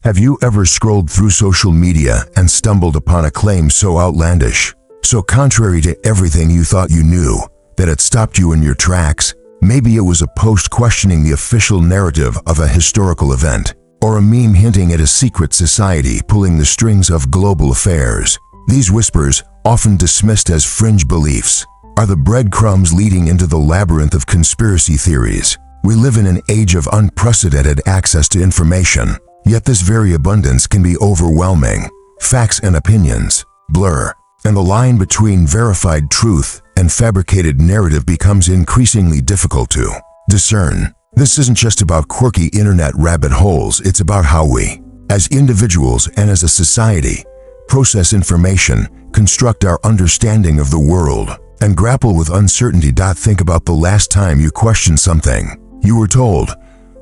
Have you ever scrolled through social media and stumbled upon a claim so outlandish, so contrary to everything you thought you knew, that it stopped you in your tracks? Maybe it was a post questioning the official narrative of a historical event, or a meme hinting at a secret society pulling the strings of global affairs. These whispers, often dismissed as fringe beliefs, are the breadcrumbs leading into the labyrinth of conspiracy theories. We live in an age of unprecedented access to information, yet this very abundance can be overwhelming. Facts and opinions blur, and the line between verified truth and fabricated narrative becomes increasingly difficult to discern. This isn't just about quirky internet rabbit holes, it's about how we, as individuals and as a society, process information, construct our understanding of the world, and grapple with uncertainty. Think about the last time you questioned something you were told.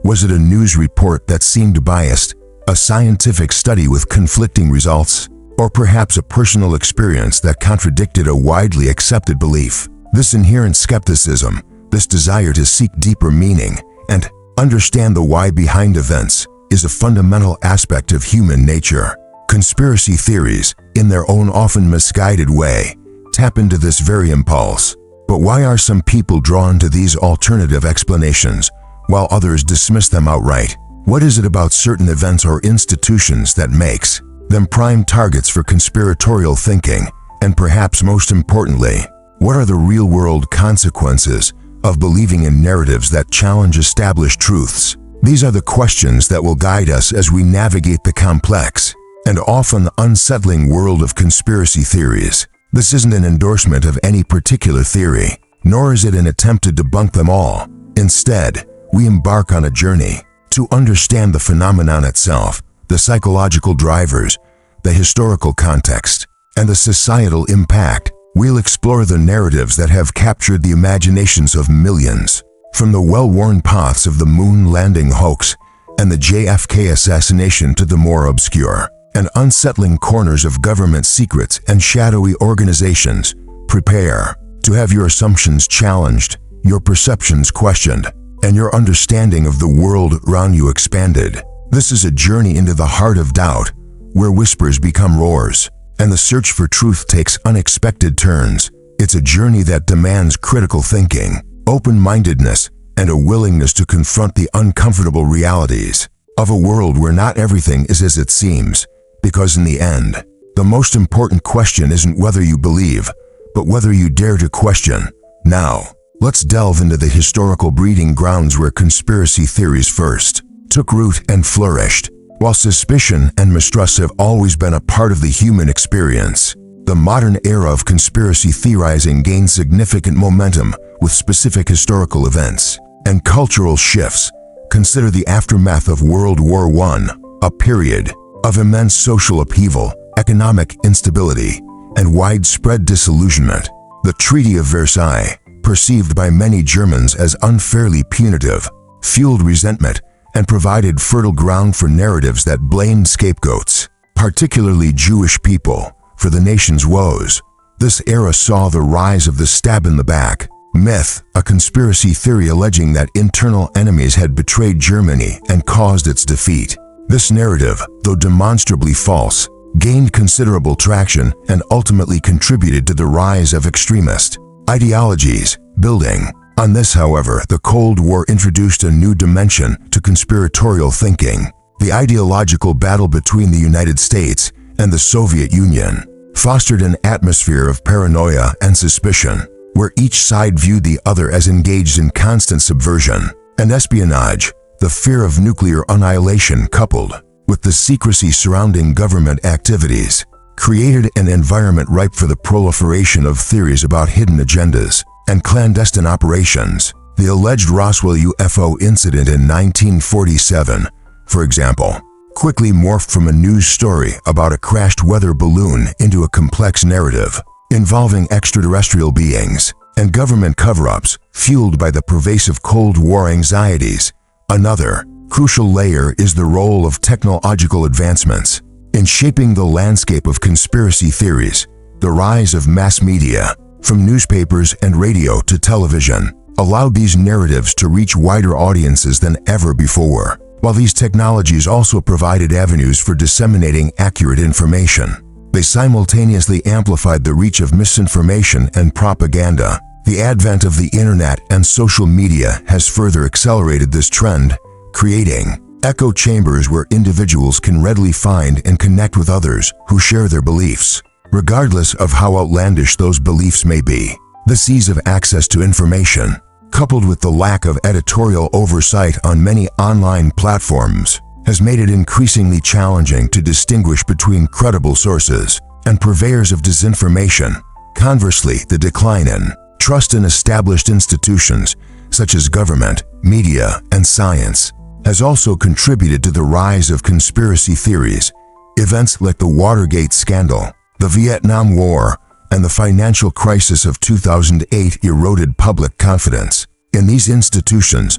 Was it a news report that seemed biased, a scientific study with conflicting results, or perhaps a personal experience that contradicted a widely accepted belief? This inherent skepticism, this desire to seek deeper meaning and understand the why behind events, is a fundamental aspect of human nature. Conspiracy theories, in their own often misguided way, tap into this very impulse. But why are some people drawn to these alternative explanations, while others dismiss them outright? What is it about certain events or institutions that makes them prime targets for conspiratorial thinking? And perhaps most importantly, what are the real-world consequences of believing in narratives that challenge established truths? These are the questions that will guide us as we navigate the complex and often unsettling world of conspiracy theories. This isn't an endorsement of any particular theory, nor is it an attempt to debunk them all. Instead, we embark on a journey to understand the phenomenon itself, the psychological drivers, the historical context, and the societal impact. We'll explore the narratives that have captured the imaginations of millions, from the well-worn paths of the moon landing hoax and the JFK assassination to the more obscure and unsettling corners of government secrets and shadowy organizations. Prepare to have your assumptions challenged, your perceptions questioned, and your understanding of the world around you expanded. This is a journey into the heart of doubt, where whispers become roars, and the search for truth takes unexpected turns. It's a journey that demands critical thinking, open-mindedness, and a willingness to confront the uncomfortable realities of a world where not everything is as it seems. Because in the end, the most important question isn't whether you believe, but whether you dare to question. Now, let's delve into the historical breeding grounds where conspiracy theories first took root and flourished. While suspicion and mistrust have always been a part of the human experience, the modern era of conspiracy theorizing gained significant momentum with specific historical events and cultural shifts. Consider the aftermath of World War I, a period of immense social upheaval, economic instability, and widespread disillusionment. The Treaty of Versailles, perceived by many Germans as unfairly punitive, fueled resentment and provided fertile ground for narratives that blamed scapegoats, particularly Jewish people, for the nation's woes. This era saw the rise of the stab-in-the-back myth, a conspiracy theory alleging that internal enemies had betrayed Germany and caused its defeat. This narrative, though demonstrably false, gained considerable traction and ultimately contributed to the rise of extremist ideologies. Building on this, however, the Cold War introduced a new dimension to conspiratorial thinking. The ideological battle between the United States and the Soviet Union fostered an atmosphere of paranoia and suspicion, where each side viewed the other as engaged in constant subversion and espionage. The fear of nuclear annihilation, coupled with the secrecy surrounding government activities, created an environment ripe for the proliferation of theories about hidden agendas and clandestine operations. The alleged Roswell UFO incident in 1947, for example, quickly morphed from a news story about a crashed weather balloon into a complex narrative involving extraterrestrial beings and government cover-ups fueled by the pervasive Cold War anxieties. Another crucial layer is the role of technological advancements in shaping the landscape of conspiracy theories. The rise of mass media, from newspapers and radio to television, allowed these narratives to reach wider audiences than ever before. While these technologies also provided avenues for disseminating accurate information, they simultaneously amplified the reach of misinformation and propaganda. The advent of the internet and social media has further accelerated this trend, creating echo chambers where individuals can readily find and connect with others who share their beliefs, regardless of how outlandish those beliefs may be. This ease of access to information, coupled with the lack of editorial oversight on many online platforms, has made it increasingly challenging to distinguish between credible sources and purveyors of disinformation. Conversely, the decline in trust in established institutions such as government, media, and science has also contributed to the rise of conspiracy theories. Events like the Watergate scandal, the Vietnam War, and the financial crisis of 2008 eroded public confidence in these institutions,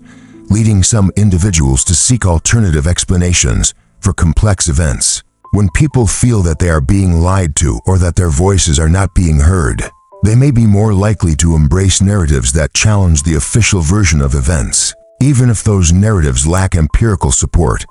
leading some individuals to seek alternative explanations for complex events. When people feel that they are being lied to or that their voices are not being heard, they may be more likely to embrace narratives that challenge the official version of events, even if those narratives lack empirical support.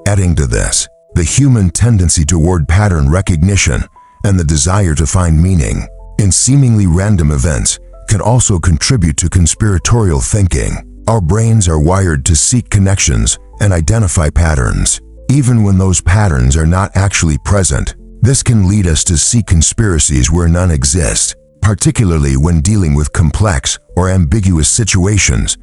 Adding to this, the human tendency toward pattern recognition and the desire to find meaning in seemingly random events can also contribute to conspiratorial thinking. Our brains are wired to seek connections and identify patterns, even when those patterns are not actually present. This can lead us to see conspiracies where none exist, particularly when dealing with complex or ambiguous situations.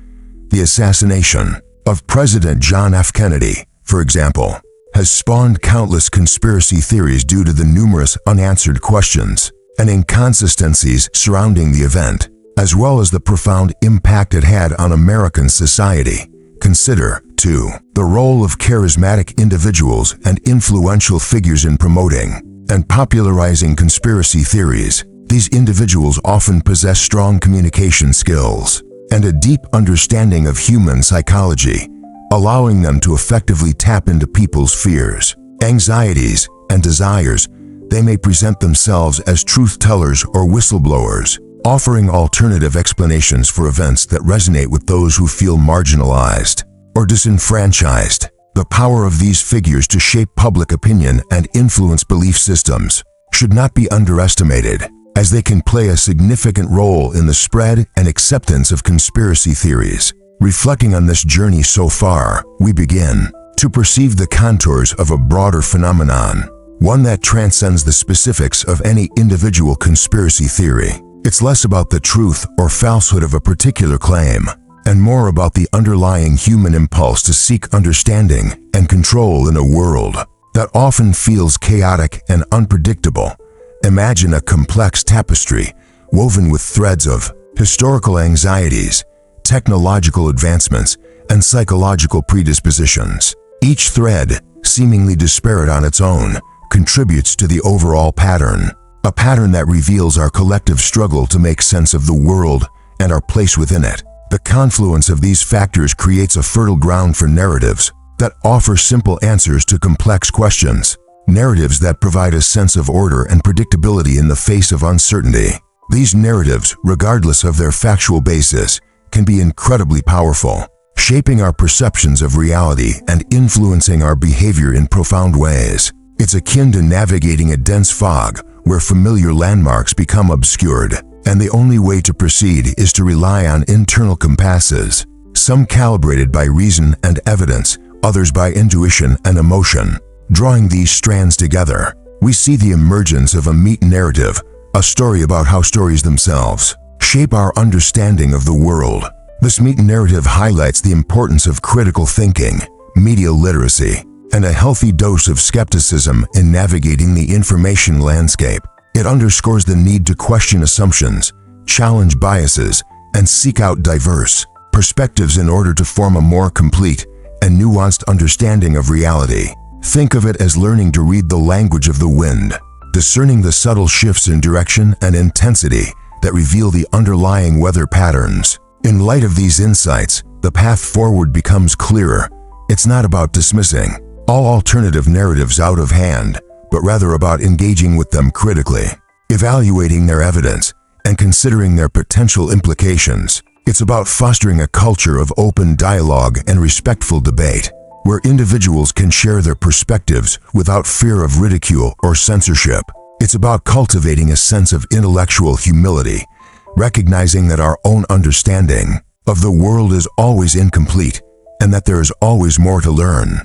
The assassination of President John F. Kennedy, for example, has spawned countless conspiracy theories due to the numerous unanswered questions and inconsistencies surrounding the event, as well as the profound impact it had on American society. Consider, too, the role of charismatic individuals and influential figures in promoting and popularizing conspiracy theories. These individuals often possess strong communication skills and a deep understanding of human psychology, allowing them to effectively tap into people's fears, anxieties, and desires. They may present themselves as truth-tellers or whistleblowers, offering alternative explanations for events that resonate with those who feel marginalized or disenfranchised. The power of these figures to shape public opinion and influence belief systems should not be underestimated, as they can play a significant role in the spread and acceptance of conspiracy theories. Reflecting on this journey so far, we begin to perceive the contours of a broader phenomenon, one that transcends the specifics of any individual conspiracy theory. It's less about the truth or falsehood of a particular claim, and more about the underlying human impulse to seek understanding and control in a world that often feels chaotic and unpredictable. Imagine a complex tapestry woven with threads of historical anxieties, technological advancements, and psychological predispositions. Each thread, seemingly disparate on its own, contributes to the overall pattern, a pattern that reveals our collective struggle to make sense of the world and our place within it. The confluence of these factors creates a fertile ground for narratives that offer simple answers to complex questions, narratives that provide a sense of order and predictability in the face of uncertainty. These narratives, regardless of their factual basis, can be incredibly powerful, shaping our perceptions of reality and influencing our behavior in profound ways. It's akin to navigating a dense fog where familiar landmarks become obscured, and the only way to proceed is to rely on internal compasses, some calibrated by reason and evidence, others by intuition and emotion. Drawing these strands together, we see the emergence of a meta-narrative, a story about how stories themselves shape our understanding of the world. This meta-narrative highlights the importance of critical thinking, media literacy, and a healthy dose of skepticism in navigating the information landscape. It underscores the need to question assumptions, challenge biases, and seek out diverse perspectives in order to form a more complete and nuanced understanding of reality. Think of it as learning to read the language of the wind, discerning the subtle shifts in direction and intensity that reveal the underlying weather patterns. In light of these insights, the path forward becomes clearer. It's not about dismissing all alternative narratives out of hand, but rather about engaging with them critically, evaluating their evidence, and considering their potential implications. It's about fostering a culture of open dialogue and respectful debate, where individuals can share their perspectives without fear of ridicule or censorship. It's about cultivating a sense of intellectual humility, recognizing that our own understanding of the world is always incomplete and that there is always more to learn.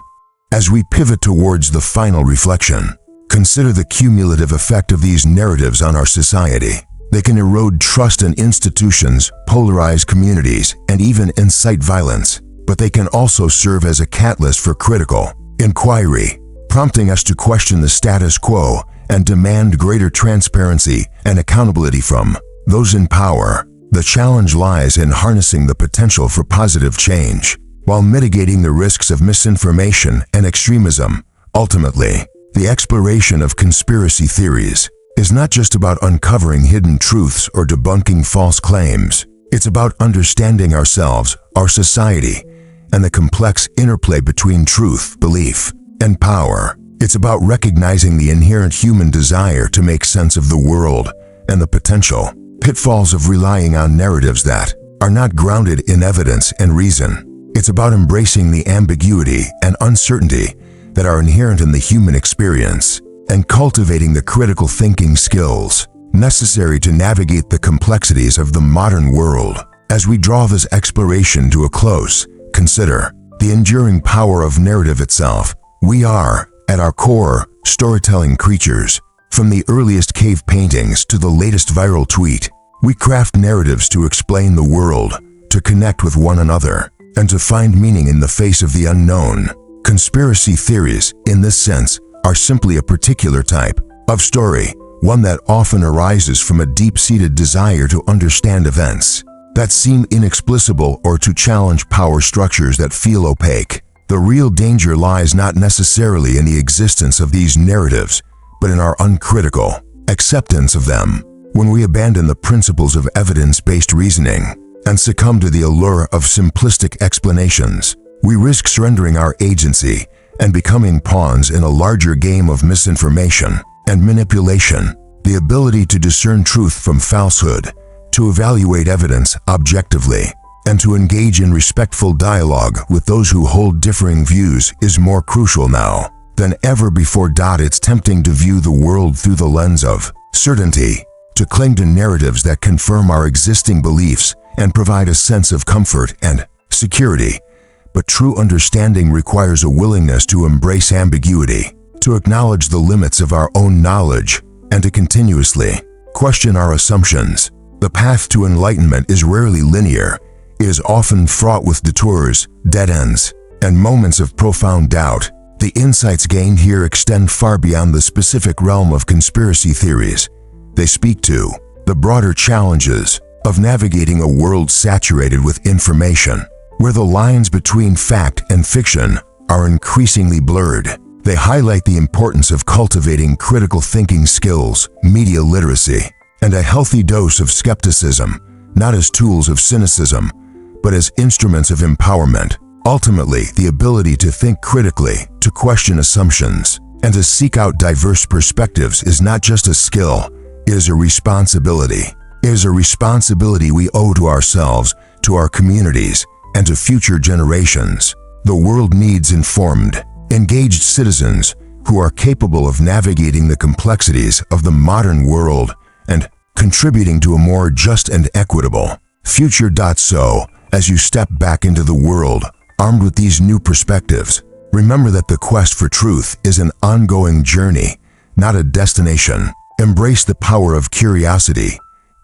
As we pivot towards the final reflection, consider the cumulative effect of these narratives on our society. They can erode trust in institutions, polarize communities, and even incite violence. But they can also serve as a catalyst for critical inquiry, prompting us to question the status quo and demand greater transparency and accountability from those in power. The challenge lies in harnessing the potential for positive change, while mitigating the risks of misinformation and extremism. Ultimately, the exploration of conspiracy theories is not just about uncovering hidden truths or debunking false claims. It's about understanding ourselves, our society, and the complex interplay between truth, belief, and power. It's about recognizing the inherent human desire to make sense of the world and the potential pitfalls of relying on narratives that are not grounded in evidence and reason. It's about embracing the ambiguity and uncertainty that are inherent in the human experience and cultivating the critical thinking skills necessary to navigate the complexities of the modern world. As we draw this exploration to a close, consider the enduring power of narrative itself. We are, at our core, storytelling creatures. From the earliest cave paintings to the latest viral tweet, we craft narratives to explain the world, to connect with one another, and to find meaning in the face of the unknown. Conspiracy theories, in this sense, are simply a particular type of story, one that often arises from a deep-seated desire to understand events that seem inexplicable or to challenge power structures that feel opaque. The real danger lies not necessarily in the existence of these narratives, but in our uncritical acceptance of them. When we abandon the principles of evidence-based reasoning and succumb to the allure of simplistic explanations, we risk surrendering our agency and becoming pawns in a larger game of misinformation and manipulation. The ability to discern truth from falsehood, to evaluate evidence objectively, and to engage in respectful dialogue with those who hold differing views is more crucial now than ever before. It's tempting to view the world through the lens of certainty, to cling to narratives that confirm our existing beliefs and provide a sense of comfort and security. But true understanding requires a willingness to embrace ambiguity, to acknowledge the limits of our own knowledge, and to continuously question our assumptions. The path to enlightenment is rarely linear. It is often fraught with detours, dead ends, and moments of profound doubt. The insights gained here extend far beyond the specific realm of conspiracy theories. They speak to the broader challenges of navigating a world saturated with information, where the lines between fact and fiction are increasingly blurred. They highlight the importance of cultivating critical thinking skills, media literacy, and a healthy dose of skepticism, not as tools of cynicism, but as instruments of empowerment. Ultimately, the ability to think critically, to question assumptions, and to seek out diverse perspectives is not just a skill, it is a responsibility. It is a responsibility we owe to ourselves, to our communities, and to future generations. The world needs informed, engaged citizens who are capable of navigating the complexities of the modern world and contributing to a more just and equitable future. So, as you step back into the world, armed with these new perspectives, remember that the quest for truth is an ongoing journey, not a destination. Embrace the power of curiosity,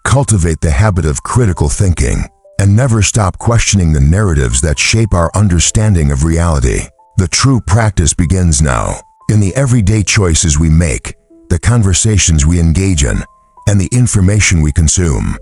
cultivate the habit of critical thinking, and never stop questioning the narratives that shape our understanding of reality. The true practice begins now, in the everyday choices we make, the conversations we engage in, and the information we consume.